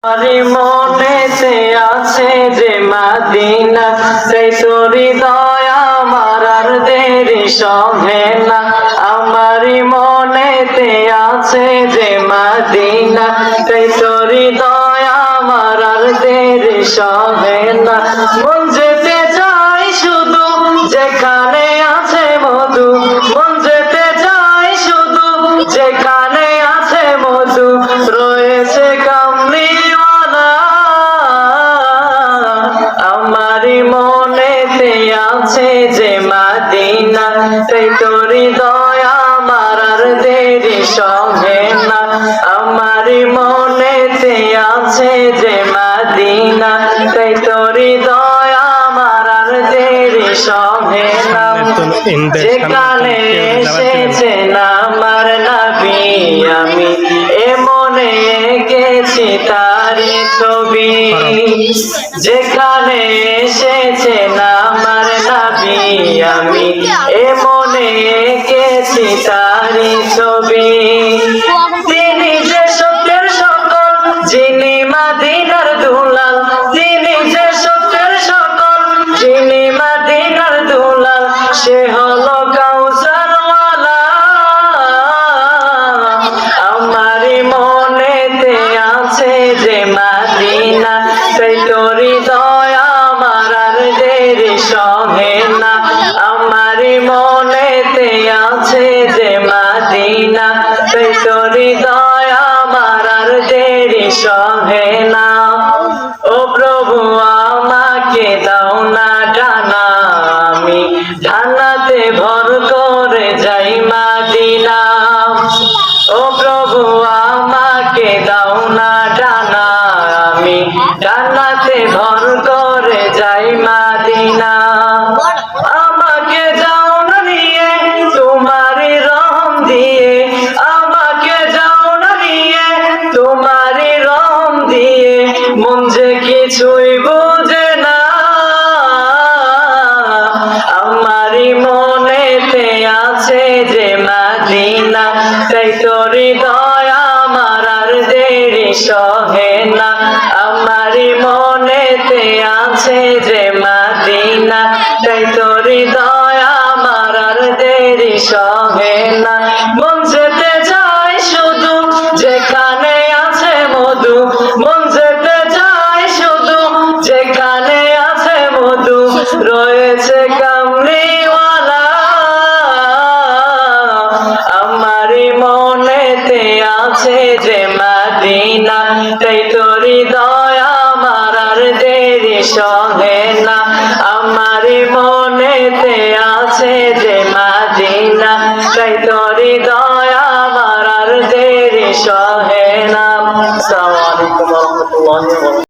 মনেতে আছে যে মাদিনা, সেই তোর হৃদয় আমার আর দেরি সহে না। আমারই মনেতে আছে যে মাদিনা, সেই তোর হৃদয় আমার আর দেরি সহে না। মন যেতে চাই শুধু যেখানে আছে মধু, মন যেতে চাই শুধু যেখানে আছে মধু, রয়েছে কামলিওয়ালা। আমারই মনেতে আছে যে মাদিনা, সেই তোর হৃদয় আমার আর দেরি সহে না। আমারই মনেতে আছে যে মাদিনা, সেই তোর হৃদয় আমার আর দেরি সহে না। যেখানে এসেছেন আমার নবী, আমি মনে এঁকেছি তারি ছবি। যেখানে এসেছেন আমার নবী, আমি মনে এঁকেছি তারি ছবি। তিনি যে সত্যের সকল, যিনি মদিনার দুলাল, তিনি যে সত্যের সকল, যিনি মদিনার দুলাল, সে হলো কাউসারওয়ালা। আমারই মনেতে আছে যে মাদিনা, সেই তোর হৃদয় আমার আর দেরি সহে না। আমারই মনেতে আছে যে মাদিনা, সেই তোর হৃদয় আমার আর দেরি সহে না। ও প্রভু আমাকে দাও না ডানা, আমি ডানাতে ভর করে যাই মাদিনা। ও প্রভু আমাকে দাও না ডানা, আমি ডানাতে ভর করে যাই মাদিনা। আমাকে যাও না নিয়ে তোমারই রহম দিয়ে, আমাকে যাও না নিয়ে তোমারই রহম দিয়ে, মন যে কিছুই বুঝে না। আমারই মনেতে আছে যে মাদিনা, সেই তোর হৃদয় আমার আর দেরি সহে না। আমারই মনেতে আছে যে মাদিনা, সেই তোর হৃদয় আমার আর দেরি সহে না। মন যেতে চাই শুধু যেখানে আছে মধু, মন যেতে চাই শুধু যেখানে আছে মধু, রয়েছে কামলিওয়ালা। আমারই মনেতে আছে যে মাদিনা, সেই তোর হৃদয় আমার আর দেরি সহে না। আমারই মনেতে আছে যে মাদিনা, সেই তোর হৃদয় আমার আর দেরি সহে না। আসসালামু আলাইকুম ওয়া রাহমাতুল্লাহি ওয়া বারাকাতুহু।